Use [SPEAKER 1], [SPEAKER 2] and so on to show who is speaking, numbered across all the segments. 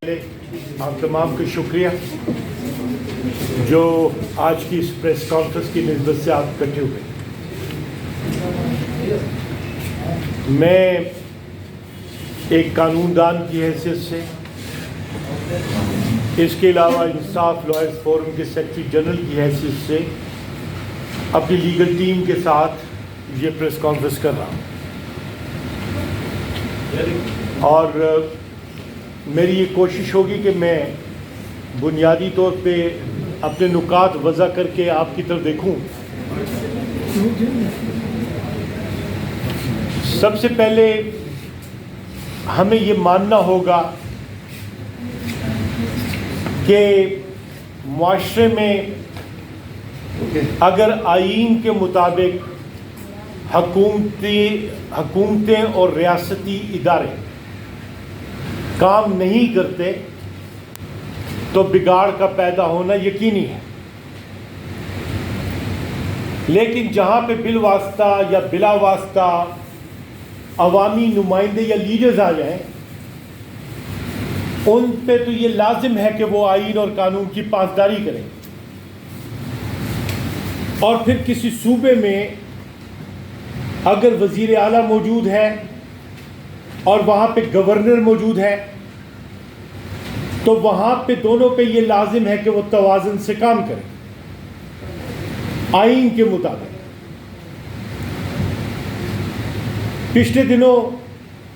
[SPEAKER 1] آپ تمام کو شکریہ جو آج کی اس پریس کانفرنس کی نسبت سے آپ اکٹھے ہوئے. میں ایک قانون دان کی حیثیت سے، اس کے علاوہ انصاف لائرز فورم کے سیکرٹری جنرل کی حیثیت سے اپنی لیگل ٹیم کے ساتھ یہ پریس کانفرنس کر رہا ہوں. اور میری یہ کوشش ہوگی کہ میں بنیادی طور پہ اپنے نکات وضع کر کے آپ کی طرف دیکھوں. سب سے پہلے ہمیں یہ ماننا ہوگا کہ معاشرے میں اگر آئین کے مطابق حکومتیں اور ریاستی ادارے کام نہیں کرتے تو بگاڑ کا پیدا ہونا یقینی ہے. لیکن جہاں پہ بالواسطہ یا بلا واسطہ عوامی نمائندے یا لیڈرز آ جائیں، ان پہ تو یہ لازم ہے کہ وہ آئین اور قانون کی پاسداری کریں. اور پھر کسی صوبے میں اگر وزیر اعلیٰ موجود ہے اور وہاں پہ گورنر موجود ہے تو وہاں پہ دونوں پہ یہ لازم ہے کہ وہ توازن سے کام کریں آئین کے مطابق. پچھلے دنوں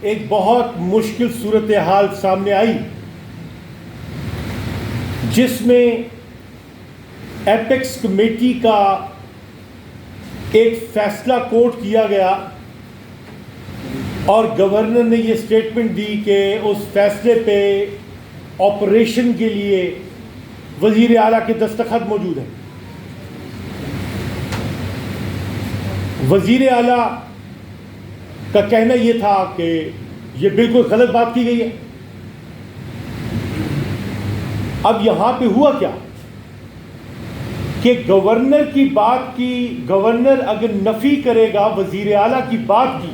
[SPEAKER 1] ایک بہت مشکل صورتحال سامنے آئی جس میں ایپیکس کمیٹی کا ایک فیصلہ کوٹ کیا گیا اور گورنر نے یہ سٹیٹمنٹ دی کہ اس فیصلے پہ آپریشن کے لیے وزیر اعلیٰ کے دستخط موجود ہیں. وزیر اعلیٰ کا کہنا یہ تھا کہ یہ بالکل غلط بات کی گئی ہے. اب یہاں پہ ہوا کیا کہ گورنر کی بات کی، گورنر اگر نفی کرے گا وزیر اعلیٰ کی بات کی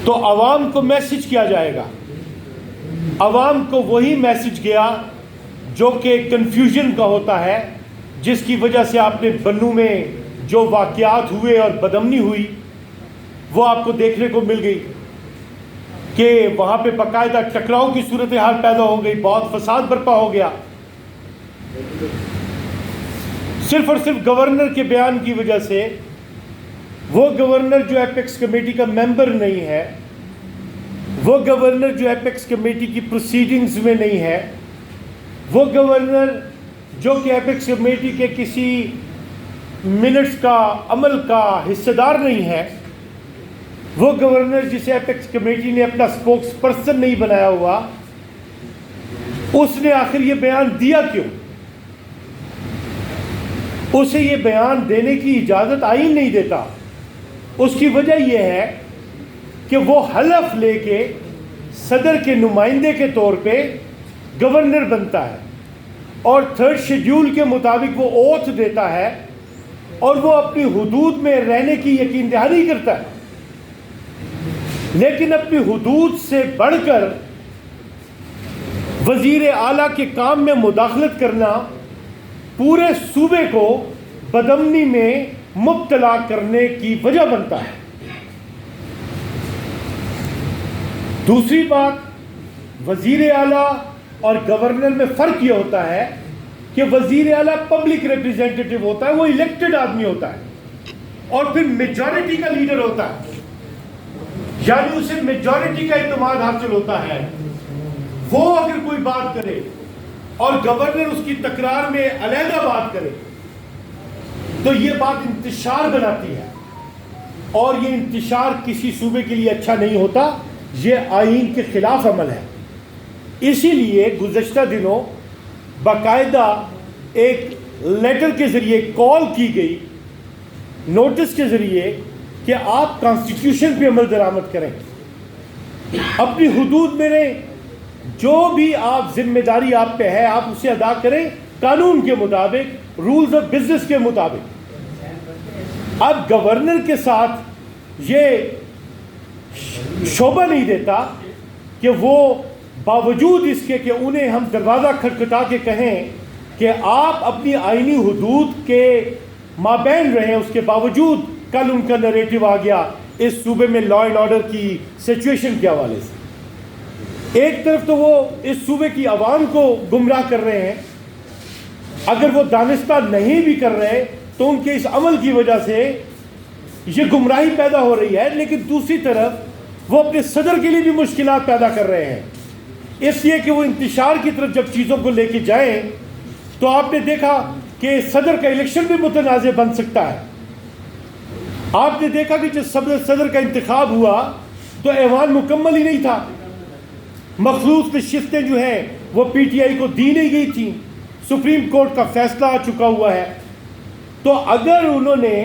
[SPEAKER 1] تو عوام کو میسج کیا جائے گا. عوام کو وہی میسج گیا جو کہ کنفیوژن کا ہوتا ہے، جس کی وجہ سے آپ نے بنوں میں جو واقعات ہوئے اور بدامنی ہوئی وہ آپ کو دیکھنے کو مل گئی کہ وہاں پہ باقاعدہ ٹکراؤ کی صورتحال پیدا ہو گئی، بہت فساد برپا ہو گیا صرف اور صرف گورنر کے بیان کی وجہ سے. وہ گورنر جو ایپیکس کمیٹی کا ممبر نہیں ہے، وہ گورنر جو ایپیکس کمیٹی کی پروسیڈنگز میں نہیں ہے، وہ گورنر جو کہ ایپیکس کمیٹی کے کسی منٹس کا عمل کا حصہ دار نہیں ہے، وہ گورنر جسے ایپیکس کمیٹی نے اپنا سپوکس پرسن نہیں بنایا ہوا، اس نے آخر یہ بیان دیا کیوں؟ اسے یہ بیان دینے کی اجازت آئین نہیں دیتا. اس کی وجہ یہ ہے کہ وہ حلف لے کے صدر کے نمائندے کے طور پہ گورنر بنتا ہے اور 3rd شیڈیول کے مطابق وہ اوتھ دیتا ہے اور وہ اپنی حدود میں رہنے کی یقین دہانی کرتا ہے. لیکن اپنی حدود سے بڑھ کر وزیر اعلیٰ کے کام میں مداخلت کرنا پورے صوبے کو بدامنی میں مبتلا کرنے کی وجہ بنتا ہے. دوسری بات، وزیر اعلیٰ اور گورنر میں فرق یہ ہوتا ہے کہ وزیر اعلیٰ پبلک ریپریزنٹیٹیو ہوتا ہے، وہ الیکٹڈ آدمی ہوتا ہے اور پھر میجورٹی کا لیڈر ہوتا ہے، یعنی اسے میجورٹی کا اعتماد حاصل ہوتا ہے. وہ اگر کوئی بات کرے اور گورنر اس کی تکرار میں علیحدہ بات کرے تو یہ بات انتشار بناتی ہے اور یہ انتشار کسی صوبے کے لیے اچھا نہیں ہوتا، یہ آئین کے خلاف عمل ہے. اسی لیے گزشتہ دنوں باقاعدہ ایک لیٹر کے ذریعے کال کی گئی، نوٹس کے ذریعے، کہ آپ کانسٹیٹیوشن پہ عمل درآمد کریں، اپنی حدود میں رہیں، جو بھی آپ ذمہ داری آپ پہ ہے آپ اسے ادا کریں قانون کے مطابق، رولز آف بزنس کے مطابق. اب گورنر کے ساتھ یہ شعبہ نہیں دیتا کہ وہ باوجود اس کے کہ انہیں ہم دروازہ کھٹکھٹا کے کہیں کہ آپ اپنی آئینی حدود کے مابین رہیں، اس کے باوجود کل ان کا نریٹو آ گیا اس صوبے میں لا اینڈ آرڈر کی سچویشن کے حوالے سے۔ ایک طرف تو وہ اس صوبے کی عوام کو گمراہ کر رہے ہیں، اگر وہ دانستہ نہیں بھی کر رہے تو ان کے اس عمل کی وجہ سے یہ گمراہی پیدا ہو رہی ہے، لیکن دوسری طرف وہ اپنے صدر کے لیے بھی مشکلات پیدا کر رہے ہیں، اس لیے کہ وہ انتشار کی طرف جب چیزوں کو لے کے جائیں تو آپ نے دیکھا کہ صدر کا الیکشن بھی متنازع بن سکتا ہے۔ آپ نے دیکھا کہ جب صدر کا انتخاب ہوا تو ایوان مکمل ہی نہیں تھا، مخصوص نشستیں جو ہیں وہ پی ٹی آئی کو دی نہیں گئی تھیں، سپریم کورٹ کا فیصلہ آ چکا ہوا ہے۔ تو اگر انہوں نے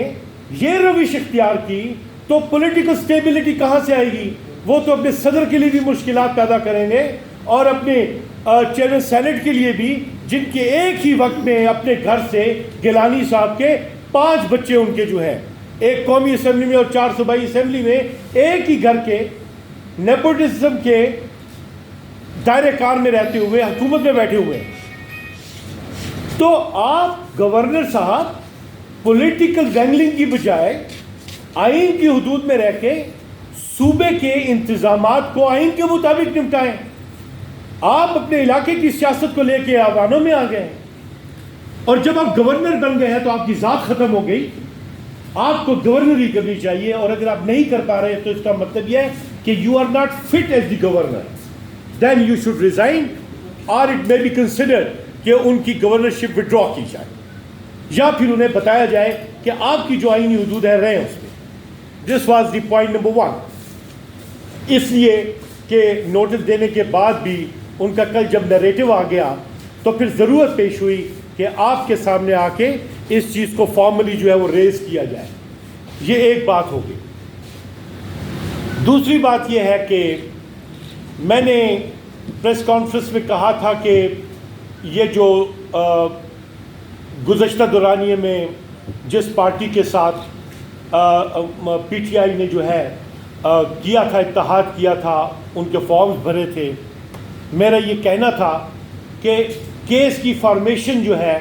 [SPEAKER 1] یہ روش اختیار کی تو پولیٹیکل سٹیبلٹی کہاں سے آئے گی؟ وہ تو اپنے صدر کے لیے بھی مشکلات پیدا کریں گے اور اپنے چیئرمین سینٹ کے لیے بھی، جن کے ایک ہی وقت میں اپنے گھر سے گیلانی صاحب کے 5 بچے ان کے جو ہیں، ایک قومی اسمبلی میں اور 4 صوبائی اسمبلی میں، ایک ہی گھر کے نیپوٹزم کے دائرے کار میں رہتے ہوئے حکومت میں بیٹھے ہوئے ہیں۔ تو آپ گورنر صاحب پولیٹیکل رینگلنگ کی بجائے آئین کی حدود میں رہ کے صوبے کے انتظامات کو آئین کے مطابق نمٹائیں۔ آپ اپنے علاقے کی سیاست کو لے کے آوانوں میں آ گئے ہیں، اور جب آپ گورنر بن گئے ہیں تو آپ کی ذات ختم ہو گئی، آپ کو گورنر ہی کرنی چاہیے، اور اگر آپ نہیں کر پا رہے تو اس کا مطلب یہ ہے کہ you are not fit as the governor, then you should resign, اور اٹ مے بی کنسیڈر کہ ان کی گورنرشپ وڈرا کی جائے، یا پھر انہیں بتایا جائے کہ آپ کی جو آئینی حدود ہے رہیں اس میں۔ This was the point number 1۔ اس لیے کہ نوٹس دینے کے بعد بھی ان کا کل جب نریٹو آ گیا تو پھر ضرورت پیش ہوئی کہ آپ کے سامنے آ کے اس چیز کو فارملی جو ہے وہ ریز کیا جائے۔ یہ ایک بات ہوگی۔ دوسری بات یہ ہے کہ میں نے پریس کانفرنس میں کہا تھا کہ یہ جو گزشتہ دورانیے میں جس پارٹی کے ساتھ پی ٹی آئی نے جو ہے کیا تھا، اتحاد کیا تھا، ان کے فارمز بھرے تھے، میرا یہ کہنا تھا کہ کیس کی فارمیشن جو ہے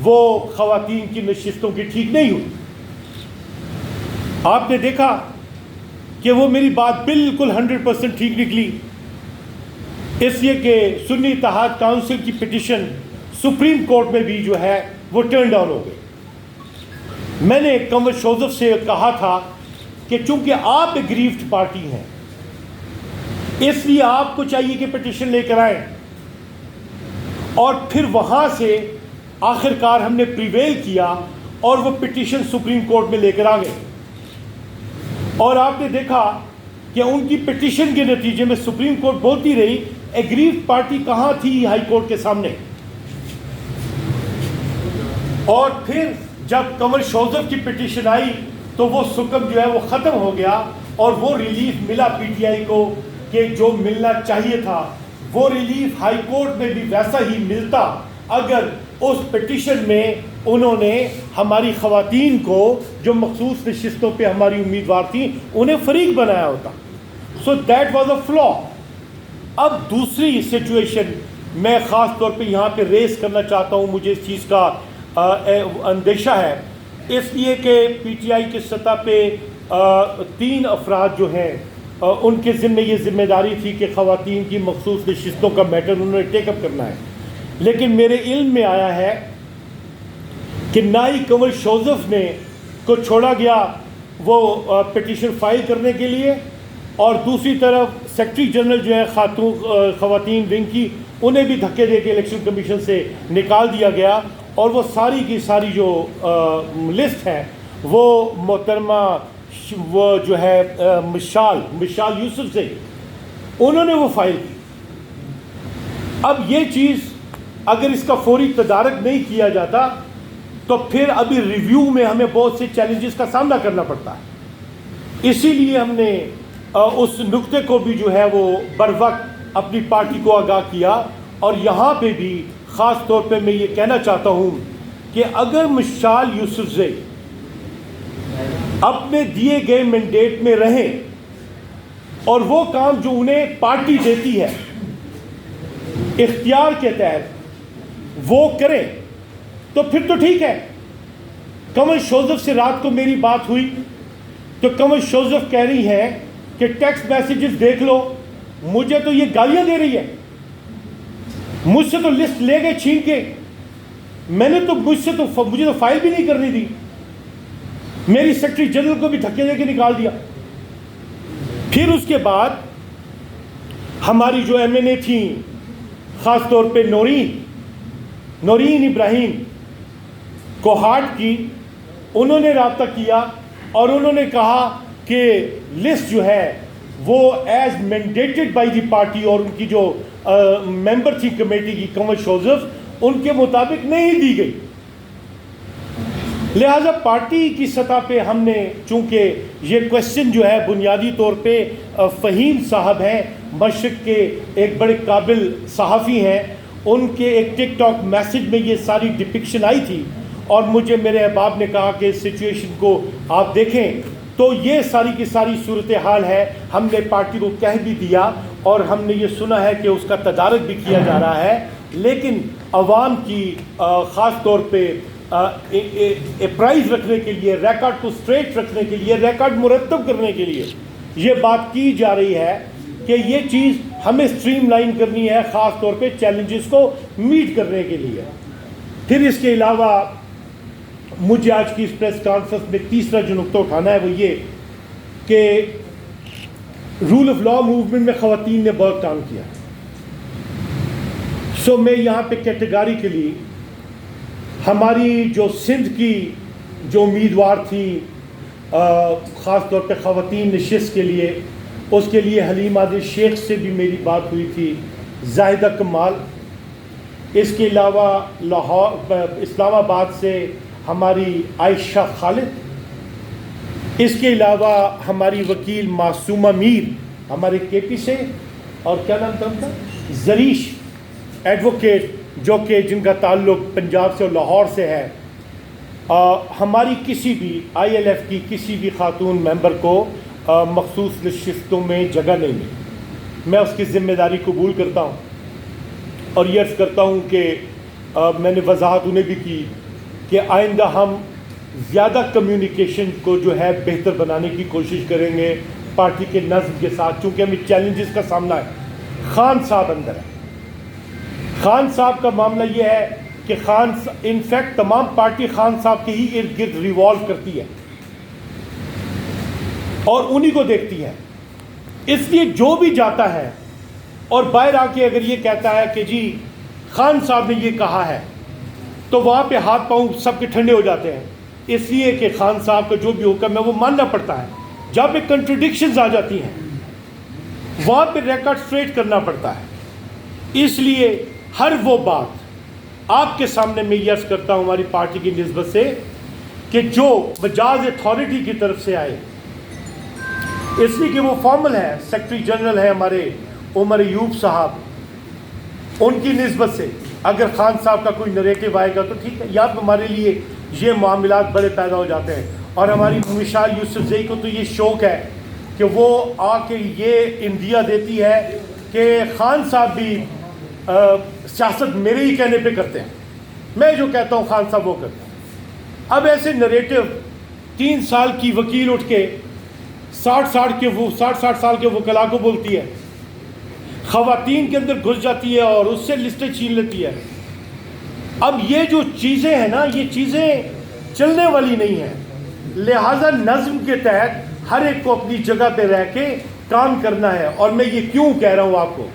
[SPEAKER 1] وہ خواتین کی نشستوں کی ٹھیک نہیں ہوئی۔ آپ نے دیکھا کہ وہ میری بات بالکل 100% ٹھیک نکلی، اس لیے کہ سنی اتحاد کونسل کی پٹیشن سپریم کورٹ میں بھی جو ہے وہ ٹرن ڈاؤن ہو گئی۔ میں نے کنور شوزف سے کہا تھا کہ چونکہ آپ اگریوڈ پارٹی ہیں، اس لیے آپ کو چاہیے کہ پٹیشن لے کر آئیں، اور پھر وہاں سے آخر کار ہم نے پریویل کیا اور وہ پٹیشن سپریم کورٹ میں لے کر آ گئے، اور آپ نے دیکھا کہ ان کی پٹیشن کے نتیجے میں سپریم کورٹ بولتی رہی ایگریوڈ پارٹی کہاں تھی ہائی کورٹ کے سامنے، اور پھر جب کنور شوزف کی پٹیشن آئی تو وہ سکم جو ہے وہ ختم ہو گیا، اور وہ ریلیف ملا پی ٹی آئی کو کہ جو ملنا چاہیے تھا، وہ ریلیف ہائی کورٹ میں بھی ویسا ہی ملتا اگر اس پٹیشن میں انہوں نے ہماری خواتین کو جو مخصوص نشستوں پہ ہماری امیدوار تھیں انہیں فریق بنایا ہوتا۔ سو دیٹ واز اے فلا۔ اب دوسری سچویشن میں خاص طور پہ یہاں پہ ریز کرنا چاہتا ہوں، مجھے اس چیز کا اندیشہ ہے، اس لیے کہ پی ٹی آئی کی سطح پہ 3 افراد جو ہیں ان کے ذمہ یہ ذمہ داری تھی کہ خواتین کی مخصوص نشستوں کا میٹر انہوں نے ٹیک اپ کرنا ہے، لیکن میرے علم میں آیا ہے کہ نہ ہی کنور شوزف نے کو چھوڑا گیا وہ پٹیشن فائل کرنے کے لیے، اور دوسری طرف سیکرٹری جنرل جو ہے خواتین ونگ کی، انہیں بھی دھکے دے کے الیکشن کمیشن سے نکال دیا گیا، اور وہ ساری کی ساری جو لسٹ ہے وہ محترمہ وہ جو ہے مشال یوسف سے انہوں نے وہ فائل کی۔ اب یہ چیز اگر اس کا فوری تدارک نہیں کیا جاتا تو پھر ابھی ریویو میں ہمیں بہت سے چیلنجز کا سامنا کرنا پڑتا ہے، اسی لیے ہم نے اس نقطے کو بھی جو ہے وہ بروقت اپنی پارٹی کو آگاہ کیا، اور یہاں پہ بھی خاص طور پہ میں یہ کہنا چاہتا ہوں کہ اگر مشال یوسفزئی اپنے دیے گئے مینڈیٹ میں رہیں اور وہ کام جو انہیں پارٹی دیتی ہے اختیار کے تحت وہ کریں تو پھر تو ٹھیک ہے. قمر شوزف سے رات کو میری بات ہوئی تو قمر شوزف کہہ رہی ہے کہ ٹیکسٹ میسیجز دیکھ لو. مجھے تو یہ گالیاں دے رہی ہے, مجھ سے تو لسٹ لے گئے چھین کے. میں نے تو مجھے تو فائل بھی نہیں کرنی دی. میری سیکرٹری جنرل کو بھی دھکے دے کے نکال دیا. پھر اس کے بعد ہماری جو ایم این اے تھیں, خاص طور پہ نورین ابراہیم کوہاٹ کی, انہوں نے رابطہ کیا اور انہوں نے کہا کہ لسٹ جو ہے وہ as mandated by the party, اور ان کی جو ممبر تھی کمیٹی کی قمر شوزف, ان کے مطابق نہیں دی گئی. لہذا پارٹی کی سطح پہ ہم نے, چونکہ یہ کوشچن جو ہے بنیادی طور پہ فہیم صاحب ہیں, مشرق کے ایک بڑے قابل صحافی ہیں, ان کے ایک ٹک ٹاک میسج میں یہ ساری ڈپکشن آئی تھی, اور مجھے میرے احباب نے کہا کہ اس سچویشن کو آپ دیکھیں تو یہ ساری کی ساری صورتحال ہے. ہم نے پارٹی کو کہہ بھی دیا اور ہم نے یہ سنا ہے کہ اس کا تدارک بھی کیا جا رہا ہے, لیکن عوام کی خاص طور پہ پرائز رکھنے کے لیے, ریکارڈ کو اسٹریٹ رکھنے کے لیے, ریکارڈ مرتب کرنے کے لیے یہ بات کی جا رہی ہے کہ یہ چیز ہمیں اسٹریم لائن کرنی ہے, خاص طور پہ چیلنجز کو میٹ کرنے کے لیے. پھر اس کے علاوہ مجھے آج کی اس پریس کانفرنس میں تیسرا جو نقطہ اٹھانا ہے وہ یہ کہ رول آف لا موومنٹ میں خواتین نے بہت کام کیا. سو میں یہاں پہ کیٹیگریکلی ہماری جو سندھ کی جو امیدوار تھی خاص طور پہ خواتین نشست کے لیے, اس کے لیے حلیم عادل شیخ سے بھی میری بات ہوئی تھی, زاہدہ کمال. اس کے علاوہ اسلام آباد سے ہماری عائشہ خالد, اس کے علاوہ ہماری وکیل معصومہ میر ہمارے کے پی سے, اور کیا نام تھا ان کا, زریش ایڈوکیٹ, جو کہ جن کا تعلق پنجاب سے اور لاہور سے ہے. ہماری کسی بھی آئی ایل ایف کی کسی بھی خاتون ممبر کو مخصوص نشستوں میں جگہ نہیں ملی. میں اس کی ذمہ داری قبول کرتا ہوں اور یہ عرض کرتا ہوں کہ میں نے وضاحت انہیں بھی کی کہ آئندہ ہم زیادہ کمیونیکیشن کو جو ہے بہتر بنانے کی کوشش کریں گے پارٹی کے نظم کے ساتھ, چونکہ ہمیں چیلنجز کا سامنا ہے. خان صاحب اندر ہے, خان صاحب کا معاملہ یہ ہے کہ انفیکٹ تمام پارٹی خان صاحب کے ہی ارد گرد ریوالو کرتی ہے اور انہی کو دیکھتی ہے. اس لیے جو بھی جاتا ہے اور باہر آ کے اگر یہ کہتا ہے کہ جی خان صاحب نے یہ کہا ہے, تو وہاں پہ ہاتھ پاؤں سب کے ٹھنڈے ہو جاتے ہیں, اس لیے کہ خان صاحب کا جو بھی حکم ہے وہ ماننا پڑتا ہے. جہاں پہ کنٹرڈکشنز آ جاتی ہیں وہاں پہ ریکارڈ اسٹریٹ کرنا پڑتا ہے. اس لیے ہر وہ بات آپ کے سامنے میں یہ عرض کرتا ہوں ہماری پارٹی کی نسبت سے کہ جو مجاز اتھارٹی کی طرف سے آئے, اس لیے کہ وہ فارمل ہے, سیکرٹری جنرل ہے ہمارے عمر ایوب صاحب, ان کی نسبت سے اگر خان صاحب کا کوئی نریٹو آئے گا تو ٹھیک ہے, یا ہمارے لیے یہ معاملات بڑے پیدا ہو جاتے ہیں. اور ہماری مشال یوسف زئی کو تو یہ شوق ہے کہ وہ آ کے یہ اندیا دیتی ہے کہ خان صاحب بھی سیاست میرے ہی کہنے پہ کرتے ہیں, میں جو کہتا ہوں خان صاحب وہ کرتے ہیں. اب ایسے نریٹو 3 سال کی وکیل اٹھ کے 60 سال کے وکلا کو بولتی ہے, خواتین کے اندر گھس جاتی ہے اور اس سے لسٹیں چھین لیتی ہے. اب یہ جو چیزیں ہیں نا, یہ چیزیں چلنے والی نہیں ہیں. لہذا نظم کے تحت ہر ایک کو اپنی جگہ پہ رہ کے کام کرنا ہے. اور میں یہ کیوں کہہ رہا ہوں آپ کو,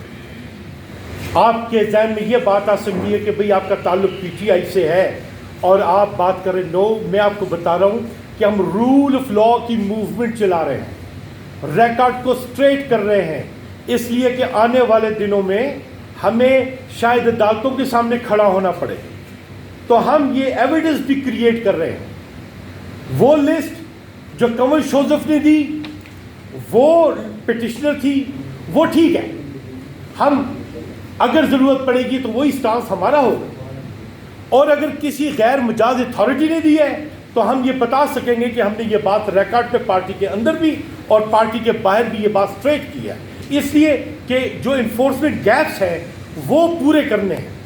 [SPEAKER 1] آپ کے ذہن میں یہ بات آ سکتی ہے کہ بھئی آپ کا تعلق پی ٹی آئی سے ہے اور آپ بات کر رہے. نو, میں آپ کو بتا رہا ہوں کہ ہم رول آف لا کی موومنٹ چلا رہے ہیں, ریکارڈ کو اسٹریٹ کر رہے ہیں, اس لیے کہ آنے والے دنوں میں ہمیں شاید عدالتوں کے سامنے کھڑا ہونا پڑے. تو ہم یہ ایویڈنس بھی کریٹ کر رہے ہیں. وہ لسٹ جو قمر شوزف نے دی وہ پٹیشنر تھی, وہ ٹھیک ہے, ہم اگر ضرورت پڑے گی تو وہی سٹانس ہمارا ہوگا. اور اگر کسی غیر مجاز اتھارٹی نے دی ہے تو ہم یہ بتا سکیں گے کہ ہم نے یہ بات ریکارڈ پہ پارٹی کے اندر بھی اور پارٹی کے باہر بھی یہ بات اسٹریٹ کی ہے. اس لیے کہ جو انفورسمنٹ گیپس ہیں وہ پورے کرنے ہیں.